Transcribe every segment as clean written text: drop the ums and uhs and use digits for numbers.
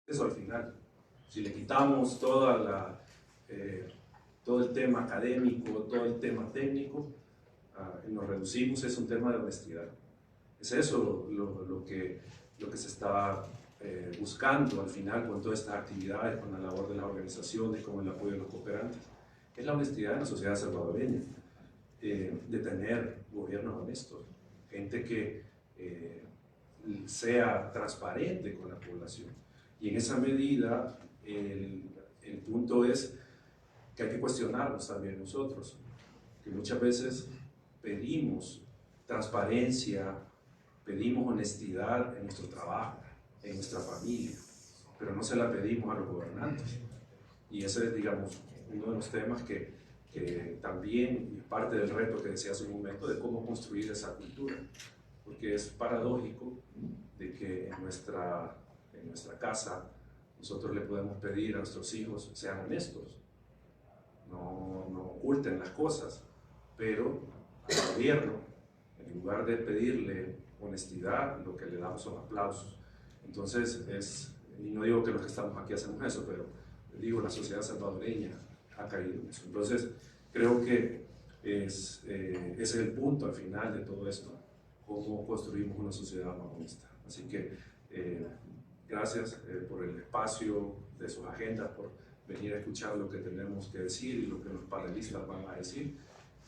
Eso al final. Si le quitamos todo el tema académico, todo el tema técnico, y nos reducimos, es un tema de honestidad. Es eso lo que se está buscando al final con todas estas actividades, con la labor de las organizaciones, con el apoyo de los cooperantes. Es la honestidad en la sociedad salvadoreña, de tener gobiernos honestos, gente que sea transparente con la población. Y en esa medida, el punto es que hay que cuestionarnos también nosotros, que muchas veces pedimos transparencia, pedimos honestidad en nuestro trabajo, en nuestra familia, pero no se la pedimos a los gobernantes. Y ese es, digamos, uno de los temas que también es parte del reto que decía hace un momento de cómo construir esa cultura, porque es paradójico de que en nuestra casa nosotros le podemos pedir a nuestros hijos sean honestos, no oculten las cosas, pero al gobierno, en lugar de pedirle honestidad, lo que le damos son aplausos. Entonces, y no digo que los que estamos aquí hacemos eso, pero digo, la sociedad salvadoreña ha caído en eso. Entonces, creo que ese es el punto al final de todo esto, cómo construimos una sociedad más honesta. Así que, gracias por el espacio de sus agendas, por venir a escuchar lo que tenemos que decir y lo que los panelistas van a decir.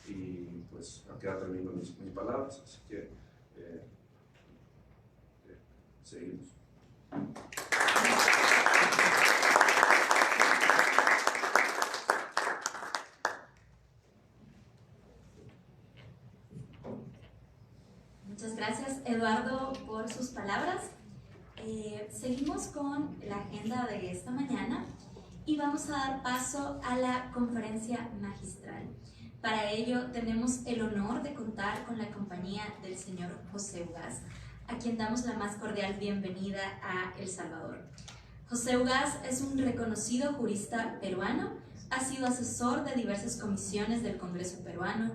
Y pues aquí termino mis palabras, así que seguimos. Muchas gracias, Eduardo, por sus palabras. Seguimos con la agenda de esta mañana y vamos a dar paso a la conferencia magistral. Para ello tenemos el honor de contar con la compañía del señor José Ugaz, a quien damos la más cordial bienvenida a El Salvador. José Ugaz es un reconocido jurista peruano, ha sido asesor de diversas comisiones del Congreso peruano,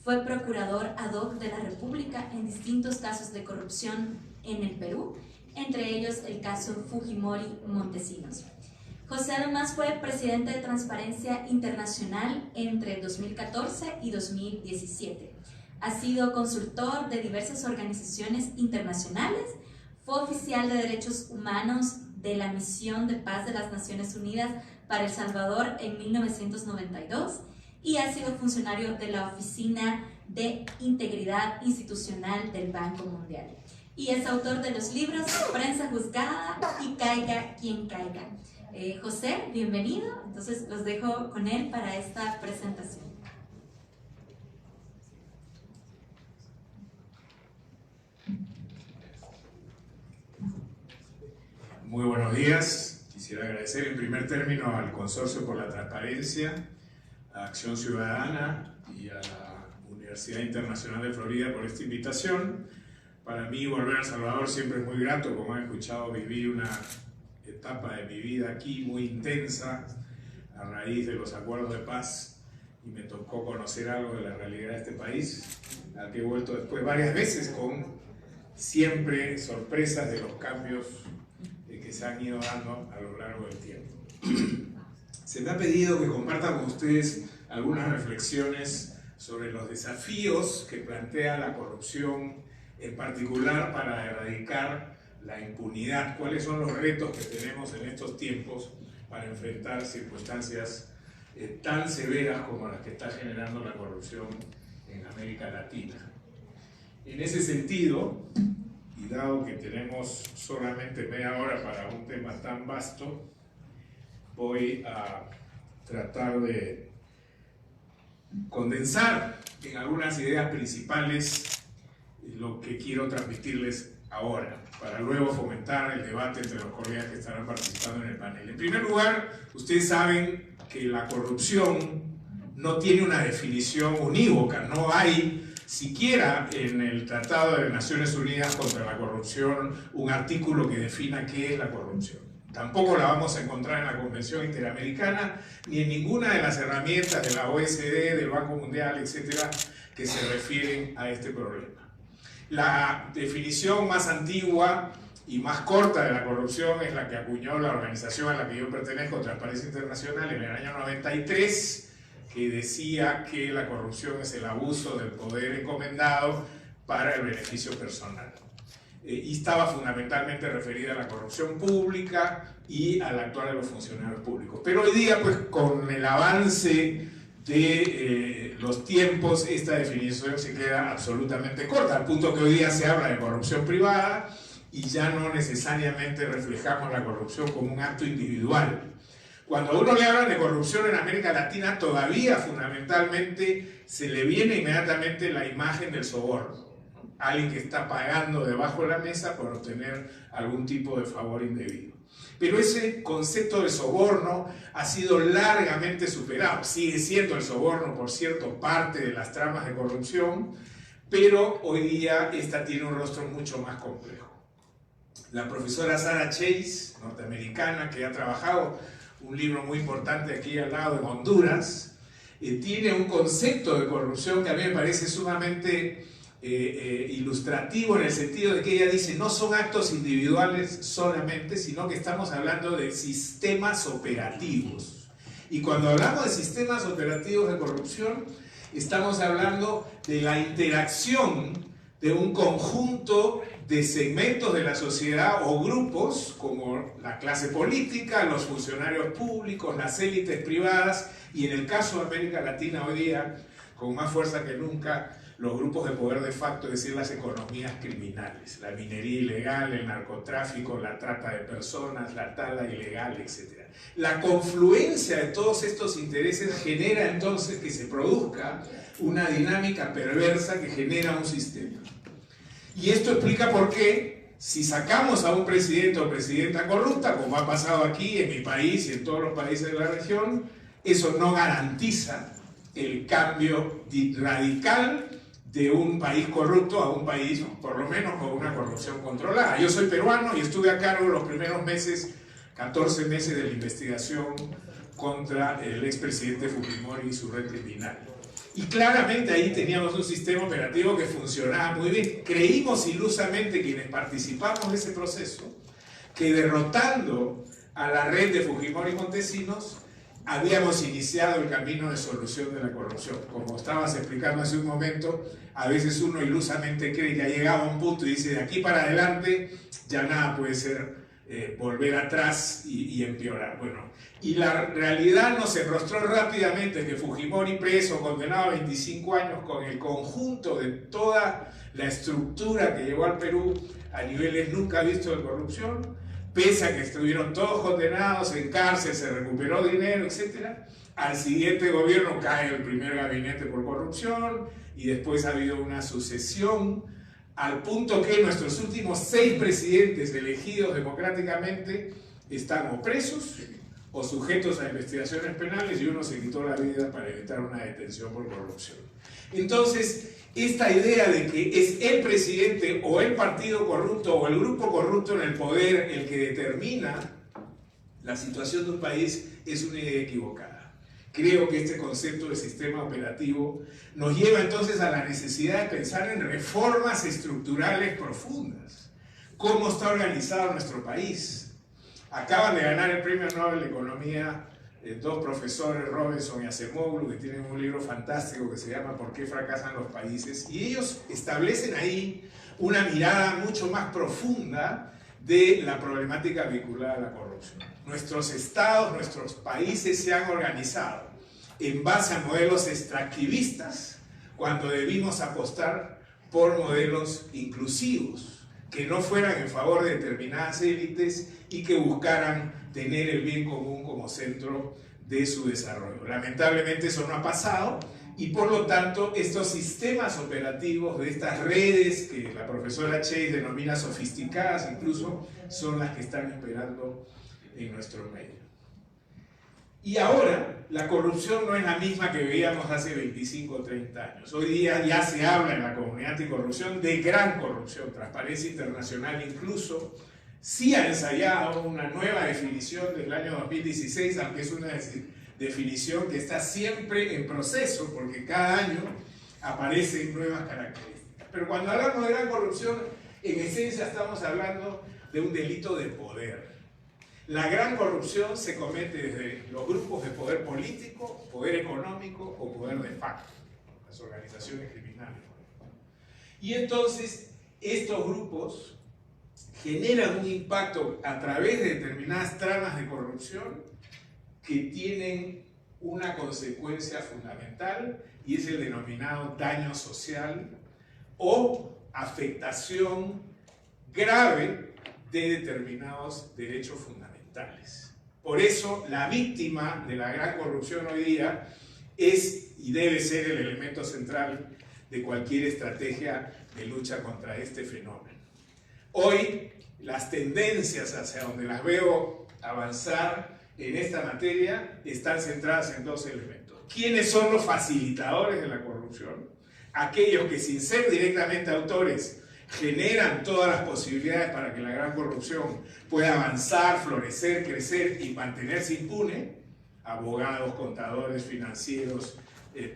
fue procurador ad hoc de la República en distintos casos de corrupción en el Perú, entre ellos el caso Fujimori-Montesinos. José además fue presidente de Transparencia Internacional entre 2014 y 2017. Ha sido consultor de diversas organizaciones internacionales, fue oficial de Derechos Humanos de la Misión de Paz de las Naciones Unidas para El Salvador en 1992 y ha sido funcionario de la Oficina de Integridad Institucional del Banco Mundial. Y es autor de los libros Prensa Juzgada y Caiga quien caiga. José, bienvenido. Entonces los dejo con él para esta presentación. Muy buenos días. Quisiera agradecer en primer término al Consorcio por la Transparencia, a Acción Ciudadana y a la Universidad Internacional de Florida por esta invitación. Para mí volver a El Salvador siempre es muy grato. Como han escuchado, viví una etapa de mi vida aquí muy intensa a raíz de los acuerdos de paz y me tocó conocer algo de la realidad de este país, al que he vuelto después varias veces con siempre sorpresas de los cambios que se han ido dando a lo largo del tiempo. Se me ha pedido que comparta con ustedes algunas reflexiones sobre los desafíos que plantea la corrupción, en particular para erradicar la impunidad. ¿Cuáles son los retos que tenemos en estos tiempos para enfrentar circunstancias tan severas como las que está generando la corrupción en América Latina? En ese sentido, y dado que tenemos solamente media hora para un tema tan vasto, voy a tratar de condensar en algunas ideas principales lo que quiero transmitirles ahora, para luego fomentar el debate entre los colegas que estarán participando en el panel. En primer lugar, ustedes saben que la corrupción no tiene una definición unívoca, no hay siquiera en el Tratado de Naciones Unidas contra la Corrupción un artículo que defina qué es la corrupción. Tampoco la vamos a encontrar en la Convención Interamericana ni en ninguna de las herramientas de la OECD, del Banco Mundial, etcétera, que se refieren a este problema. La definición más antigua y más corta de la corrupción es la que acuñó la organización a la que yo pertenezco, Transparencia Internacional, en el año 93, que decía que la corrupción es el abuso del poder encomendado para el beneficio personal. Y estaba fundamentalmente referida a la corrupción pública y al actuar de los funcionarios públicos. Pero hoy día, pues, con el avance de los tiempos, esta definición se queda absolutamente corta, al punto que hoy día se habla de corrupción privada y ya no necesariamente reflejamos la corrupción como un acto individual. Cuando a uno le hablan de corrupción en América Latina, todavía fundamentalmente se le viene inmediatamente la imagen del soborno. Alguien que está pagando debajo de la mesa por obtener algún tipo de favor indebido. Pero ese concepto de soborno ha sido largamente superado. Sigue siendo el soborno, por cierto, parte de las tramas de corrupción, pero hoy día esta tiene un rostro mucho más complejo. La profesora Sarah Chase, norteamericana, que ha trabajado un libro muy importante aquí al lado en Honduras, tiene un concepto de corrupción que a mí me parece sumamente ilustrativo, en el sentido de que ella dice no son actos individuales solamente, sino que estamos hablando de sistemas operativos. Y cuando hablamos de sistemas operativos de corrupción, estamos hablando de la interacción de un conjunto de segmentos de la sociedad o grupos, como la clase política, los funcionarios públicos, las élites privadas, y en el caso de América Latina hoy día, con más fuerza que nunca, los grupos de poder de facto, es decir, las economías criminales, la minería ilegal, el narcotráfico, la trata de personas, la tala ilegal, etc. La confluencia de todos estos intereses genera entonces que se produzca una dinámica perversa que genera un sistema. Y esto explica por qué, si sacamos a un presidente o presidenta corrupta, como ha pasado aquí en mi país y en todos los países de la región, eso no garantiza el cambio radical de un país corrupto a un país, por lo menos, con una corrupción controlada. Yo soy peruano y estuve a cargo los primeros meses, 14 meses de la investigación contra el expresidente Fujimori y su red criminal. Y claramente ahí teníamos un sistema operativo que funcionaba muy bien. Creímos ilusamente, quienes participamos de ese proceso, que derrotando a la red de Fujimori y Montesinos, habíamos iniciado el camino de solución de la corrupción. Como estabas explicando hace un momento, a veces uno ilusamente cree que ha llegado a un punto y dice, de aquí para adelante ya nada puede ser volver atrás y empeorar. Bueno, y la realidad nos enrostró rápidamente que Fujimori, preso, condenado a 25 años, con el conjunto de toda la estructura que llevó al Perú a niveles nunca vistos de corrupción, pese a que estuvieron todos condenados en cárcel, se recuperó dinero, etc. Al siguiente gobierno cae el primer gabinete por corrupción y después ha habido una sucesión, al punto que nuestros últimos 6 presidentes elegidos democráticamente están o presos o sujetos a investigaciones penales, y uno se quitó la vida para evitar una detención por corrupción. Entonces, esta idea de que es el presidente o el partido corrupto o el grupo corrupto en el poder el que determina la situación de un país es una idea equivocada. Creo que este concepto de sistema operativo nos lleva entonces a la necesidad de pensar en reformas estructurales profundas. ¿Cómo está organizado nuestro país? Acaban de ganar el Premio Nobel de Economía 2 profesores, Robinson y Acemoglu, que tienen un libro fantástico que se llama ¿Por qué fracasan los países? Y ellos establecen ahí una mirada mucho más profunda de la problemática vinculada a la corrupción. Nuestros estados, nuestros países se han organizado en base a modelos extractivistas cuando debimos apostar por modelos inclusivos, que no fueran en favor de determinadas élites y que buscaran tener el bien común como centro de su desarrollo. Lamentablemente eso no ha pasado y por lo tanto estos sistemas operativos de estas redes que la profesora Chase denomina sofisticadas incluso son las que están imperando en nuestro medio. Y ahora la corrupción no es la misma que veíamos hace 25 o 30 años. Hoy día ya se habla en la comunidad anticorrupción de gran corrupción. Transparencia Internacional incluso sí ha ensayado una nueva definición del año 2016, aunque es una definición que está siempre en proceso, porque cada año aparecen nuevas características. Pero cuando hablamos de gran corrupción, en esencia estamos hablando de un delito de poder. La gran corrupción se comete desde los grupos de poder político, poder económico o poder de facto, las organizaciones criminales. Y entonces estos grupos generan un impacto a través de determinadas tramas de corrupción que tienen una consecuencia fundamental, y es el denominado daño social o afectación grave de determinados derechos fundamentales. Por eso la víctima de la gran corrupción hoy día es y debe ser el elemento central de cualquier estrategia de lucha contra este fenómeno. Hoy las tendencias hacia donde las veo avanzar en esta materia están centradas en dos elementos. ¿Quiénes son los facilitadores de la corrupción? Aquellos que sin ser directamente autores generan todas las posibilidades para que la gran corrupción pueda avanzar, florecer, crecer y mantenerse impune. Abogados, contadores, financieros,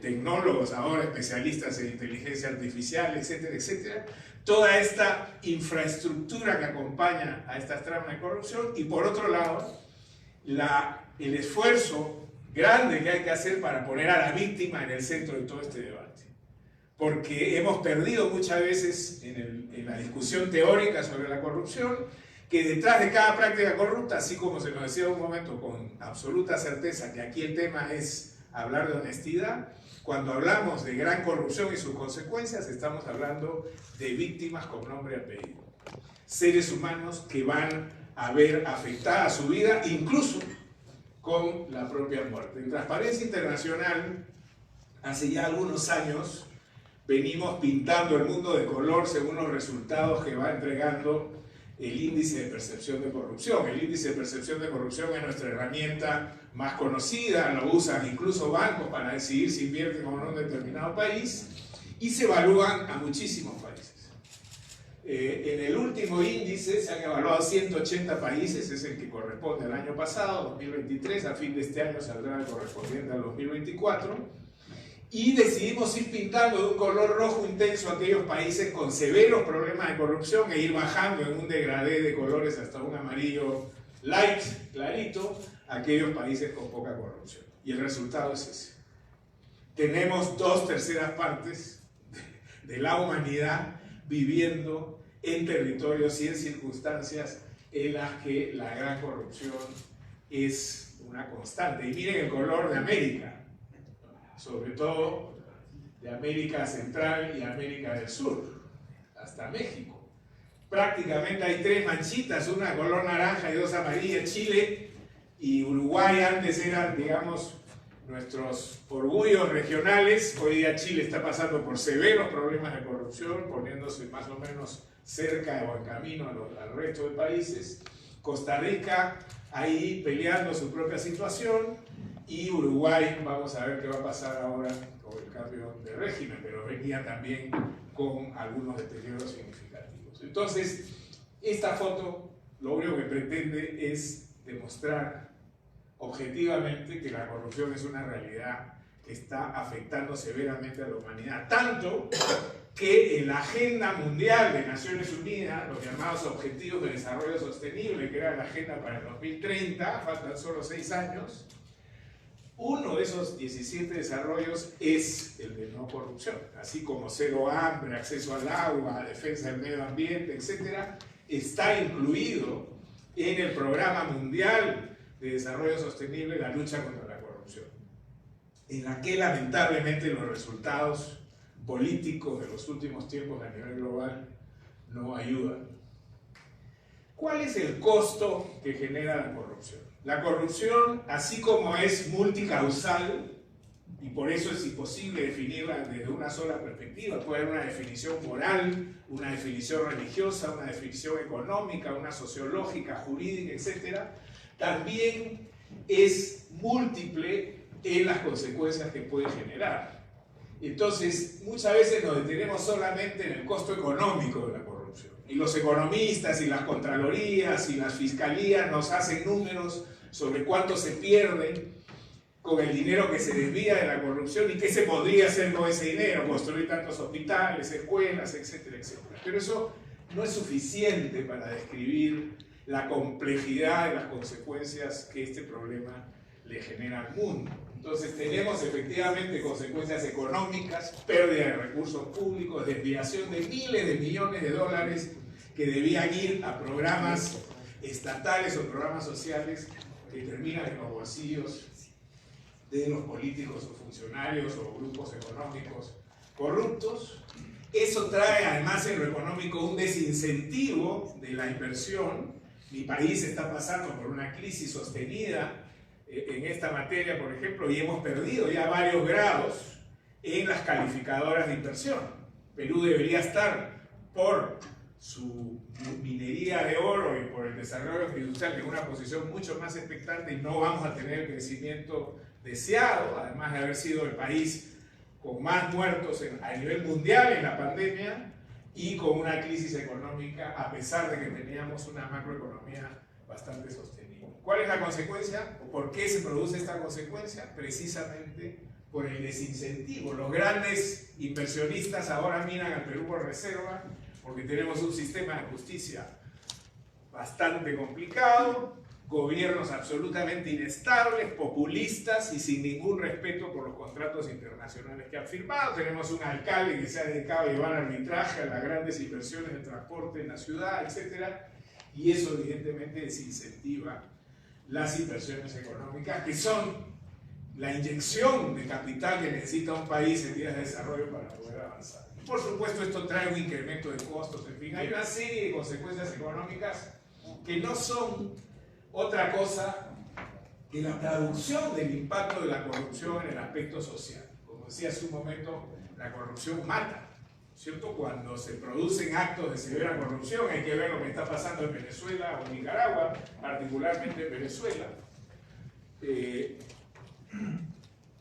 tecnólogos, ahora especialistas en inteligencia artificial, etcétera, etcétera. Toda esta infraestructura que acompaña a estas tramas de corrupción, y por otro lado, el esfuerzo grande que hay que hacer para poner a la víctima en el centro de todo este debate. Porque hemos perdido muchas veces en la discusión teórica sobre la corrupción, que detrás de cada práctica corrupta, así como se nos decía en un momento con absoluta certeza que aquí el tema es hablar de honestidad, cuando hablamos de gran corrupción y sus consecuencias, estamos hablando de víctimas con nombre y apellido. Seres humanos que van a ver afectada su vida, incluso con la propia muerte. En Transparencia Internacional, hace ya algunos años, venimos pintando el mundo de color según los resultados que va entregando el índice de percepción de corrupción. El índice de percepción de corrupción es nuestra herramienta más conocida, lo usan incluso bancos para decidir si invierten o no en un determinado país, y se evalúan a muchísimos países. En el último índice se han evaluado 180 países, es el que corresponde al año pasado, 2023, a fin de este año saldrá el correspondiente al 2024, y decidimos ir pintando de un color rojo intenso aquellos países con severos problemas de corrupción e ir bajando en un degradé de colores hasta un amarillo light, clarito, aquellos países con poca corrupción. Y el resultado es ese. Tenemos 2/3 partes de la humanidad viviendo en territorios y en circunstancias en las que la gran corrupción es una constante. Y miren el color de América, sobre todo de América Central y América del Sur, hasta México. Prácticamente hay 3 manchitas, una color naranja y 2 amarillas. Chile y Uruguay antes eran, digamos, nuestros orgullos regionales. Hoy día Chile está pasando por severos problemas de corrupción, poniéndose más o menos cerca o en camino al resto de países. Costa Rica ahí peleando su propia situación, y Uruguay, vamos a ver qué va a pasar ahora con el cambio de régimen, pero venía también con algunos deterioros significativos. Entonces, esta foto lo único que pretende es demostrar objetivamente que la corrupción es una realidad que está afectando severamente a la humanidad, tanto que en la Agenda Mundial de Naciones Unidas, los llamados Objetivos de Desarrollo Sostenible, que era la agenda para el 2030, faltan solo 6 años, uno de esos 17 desarrollos es el de no corrupción, así como cero hambre, acceso al agua, defensa del medio ambiente, etc., está incluido en el Programa Mundial de Desarrollo Sostenible la lucha contra la corrupción, en la que lamentablemente los resultados políticos de los últimos tiempos a nivel global no ayudan. ¿Cuál es el costo que genera la corrupción? La corrupción, así como es multicausal, y por eso es imposible definirla desde una sola perspectiva, puede haber una definición moral, una definición religiosa, una definición económica, una sociológica, jurídica, etc., también es múltiple en las consecuencias que puede generar. Entonces, muchas veces nos detenemos solamente en el costo económico de la corrupción. Y los economistas y las contralorías y las fiscalías nos hacen números sobre cuánto se pierde con el dinero que se desvía de la corrupción y qué se podría hacer con ese dinero, construir tantos hospitales, escuelas, etcétera, etcétera. Pero eso no es suficiente para describir la complejidad de las consecuencias que este problema le genera al mundo. Entonces tenemos efectivamente consecuencias económicas, pérdida de recursos públicos, desviación de miles de millones de dólares que debían ir a programas estatales o programas sociales que terminan en los bolsillos de los políticos o funcionarios o grupos económicos corruptos. Eso trae además en lo económico un desincentivo de la inversión. Mi país está pasando por una crisis sostenida en esta materia, por ejemplo, y hemos perdido ya varios grados en las calificadoras de inversión. Perú debería estar, por su minería de oro y por el desarrollo industrial, en una posición mucho más expectante, y no vamos a tener el crecimiento deseado, además de haber sido el país con más muertos a nivel mundial en la pandemia y con una crisis económica, a pesar de que teníamos una macroeconomía bastante sostenible. ¿Cuál es la consecuencia? ¿O por qué se produce esta consecuencia? Precisamente por el desincentivo. Los grandes inversionistas ahora miran al Perú por reserva, porque tenemos un sistema de justicia bastante complicado, gobiernos absolutamente inestables, populistas y sin ningún respeto por los contratos internacionales que han firmado. Tenemos un alcalde que se ha dedicado a llevar arbitraje a las grandes inversiones de transporte en la ciudad, etc. Y eso evidentemente desincentiva las inversiones económicas, que son la inyección de capital que necesita un país en vías de desarrollo para poder avanzar. Y por supuesto esto trae un incremento de costos, en fin, hay una serie de consecuencias económicas que no son otra cosa que la traducción del impacto de la corrupción en el aspecto social. Como decía hace un momento, la corrupción mata, ¿cierto? Cuando se producen actos de severa corrupción, hay que ver lo que está pasando en Venezuela o en Nicaragua, particularmente en Venezuela.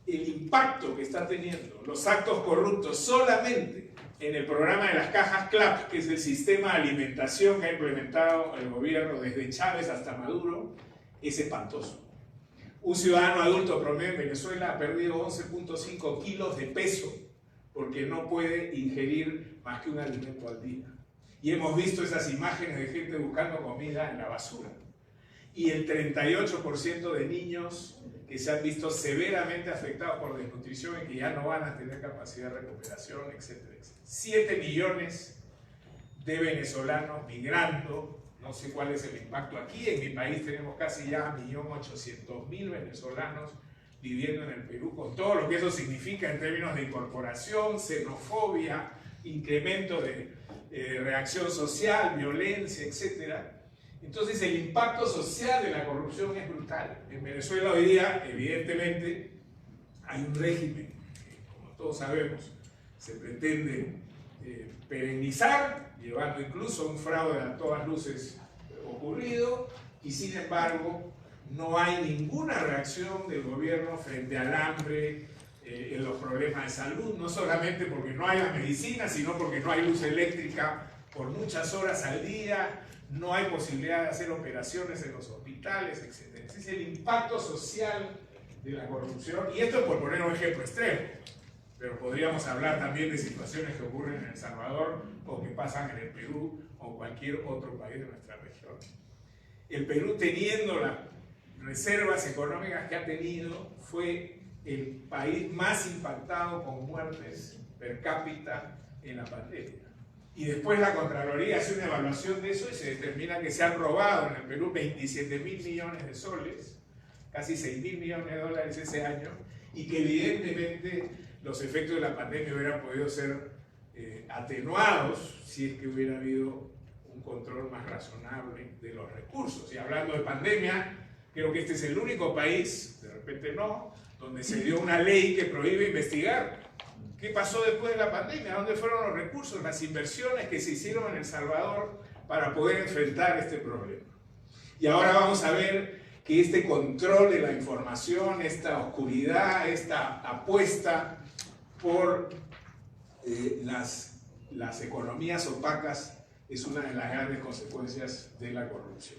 El impacto que está teniendo los actos corruptos solamente en el programa de las cajas CLAP, que es el sistema de alimentación que ha implementado el gobierno desde Chávez hasta Maduro, es espantoso. Un ciudadano adulto promedio en Venezuela ha perdido 11.5 kilos de peso porque no puede ingerir más que un alimento al día. Y hemos visto esas imágenes de gente buscando comida en la basura. Y el 38% de niños que se han visto severamente afectados por desnutrición y que ya no van a tener capacidad de recuperación, etcétera, etcétera. 7 millones de venezolanos migrando. No sé cuál es el impacto aquí. En mi país tenemos casi ya 1.800.000 venezolanos viviendo en el Perú, con todo lo que eso significa en términos de incorporación, xenofobia, incremento de reacción social, violencia, etc. Entonces el impacto social de la corrupción es brutal. En Venezuela hoy día, evidentemente, hay un régimen que, como todos sabemos, se pretende perennizar, llevando incluso un fraude a todas luces ocurrido, y sin embargo no hay ninguna reacción del gobierno frente al hambre, en los problemas de salud, no solamente porque no hay la medicina, sino porque no hay luz eléctrica por muchas horas al día, no hay posibilidad de hacer operaciones en los hospitales, etc. Ese es el impacto social de la corrupción, y esto es por poner un ejemplo extremo, pero podríamos hablar también de situaciones que ocurren en El Salvador o que pasan en el Perú o cualquier otro país de nuestra región. El Perú, teniendo las reservas económicas que ha tenido, fue el país más impactado con muertes per cápita en la pandemia. Y después la Contraloría hace una evaluación de eso y se determina que se han robado en el Perú 27.000 millones de soles, casi 6.000 millones de dólares ese año, y que evidentemente los efectos de la pandemia hubieran podido ser atenuados si es que hubiera habido un control más razonable de los recursos. Y hablando de pandemia, creo que este es el único país, de repente no, donde se dio una ley que prohíbe investigar qué pasó después de la pandemia, dónde fueron los recursos, las inversiones que se hicieron en El Salvador para poder enfrentar este problema. Y ahora vamos a ver que este control de la información, esta oscuridad, esta apuesta por las economías opacas es una de las grandes consecuencias de la corrupción.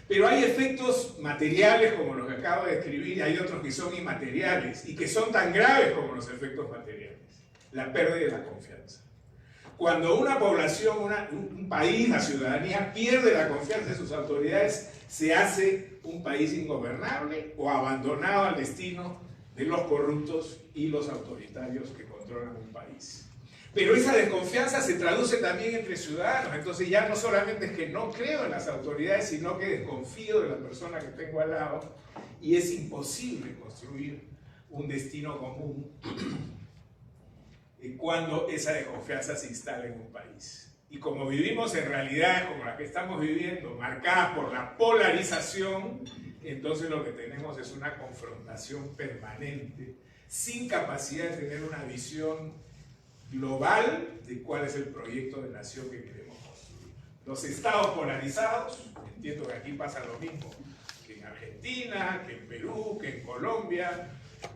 Pero hay efectos materiales como los que acabo de describir y hay otros que son inmateriales y que son tan graves como los efectos materiales. La pérdida de la confianza. Cuando una población, un país, la ciudadanía pierde la confianza en sus autoridades, se hace un país ingobernable o abandonado al destino de los corruptos y los autoritarios que controlan un país. Pero esa desconfianza se traduce también entre ciudadanos. Entonces ya no solamente es que no creo en las autoridades, sino que desconfío de la persona que tengo al lado, y es imposible construir un destino común cuando esa desconfianza se instala en un país. Y como vivimos en realidades como las que estamos viviendo, marcadas por la polarización, entonces lo que tenemos es una confrontación permanente, sin capacidad de tener una visión global de cuál es el proyecto de nación que queremos construir. Los estados polarizados, entiendo que aquí pasa lo mismo que en Argentina, que en Perú, que en Colombia,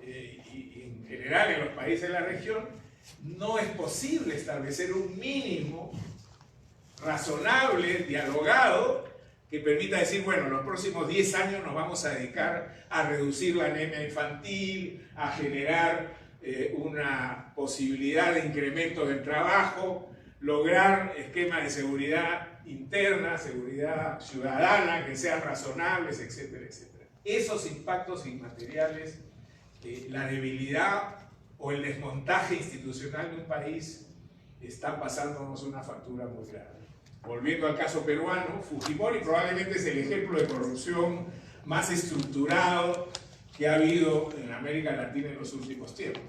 y en general en los países de la región, no es posible establecer un mínimo razonable, dialogado, que permita decir, bueno, en los próximos 10 años nos vamos a dedicar a reducir la anemia infantil, a generar una posibilidad de incremento del trabajo, lograr esquemas de seguridad interna, seguridad ciudadana, que sean razonables, etcétera, etcétera. Esos impactos inmateriales, la debilidad o el desmontaje institucional de un país, están pasándonos una factura muy grave. Volviendo al caso peruano, Fujimori probablemente es el ejemplo de corrupción más estructurado que ha habido en América Latina en los últimos tiempos.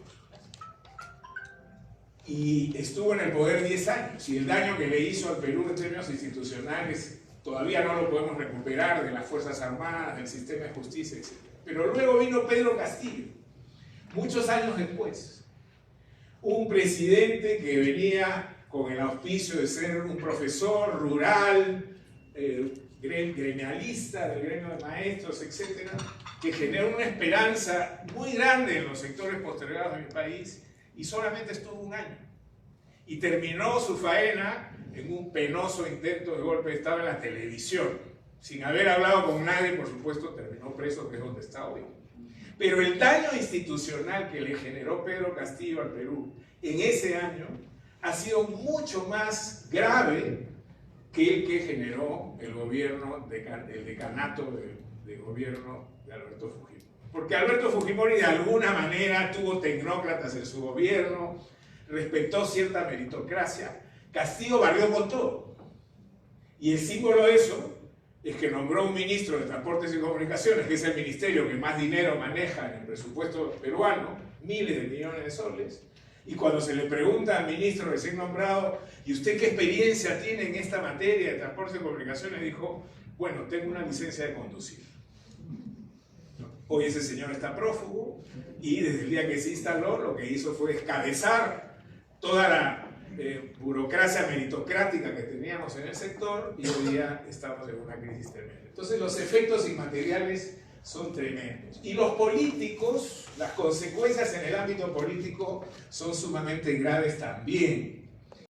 Y estuvo en el poder 10 años, y el daño que le hizo al Perú en términos institucionales todavía no lo podemos recuperar de las Fuerzas Armadas, del sistema de justicia, etc. Pero luego vino Pedro Castillo, muchos años después, un presidente que venía con el auspicio de ser un profesor rural, gremialista del gremio de maestros, etc., que generó una esperanza muy grande en los sectores postergados de mi país, y solamente estuvo un año. Y terminó su faena en un penoso intento de golpe de Estado en la televisión. Sin haber hablado con nadie, por supuesto, terminó preso, que es donde está hoy. Pero el daño institucional que le generó Pedro Castillo al Perú en ese año ha sido mucho más grave que el que generó el gobierno, el decanato de gobierno de Alberto Fujimori. Porque Alberto Fujimori de alguna manera tuvo tecnócratas en su gobierno, respetó cierta meritocracia. Castillo barrió con todo. Y el símbolo de eso es que nombró un ministro de Transportes y Comunicaciones, que es el ministerio que más dinero maneja en el presupuesto peruano, miles de millones de soles, y cuando se le pregunta al ministro recién nombrado, ¿y usted qué experiencia tiene en esta materia de Transportes y Comunicaciones? Dijo, bueno, tengo una licencia de conducir. Hoy ese señor está prófugo, y desde el día que se instaló, lo que hizo fue descabezar toda la burocracia meritocrática que teníamos en el sector, y hoy día estamos en una crisis tremenda. Entonces los efectos inmateriales son tremendos. Y los políticos, las consecuencias en el ámbito político son sumamente graves también.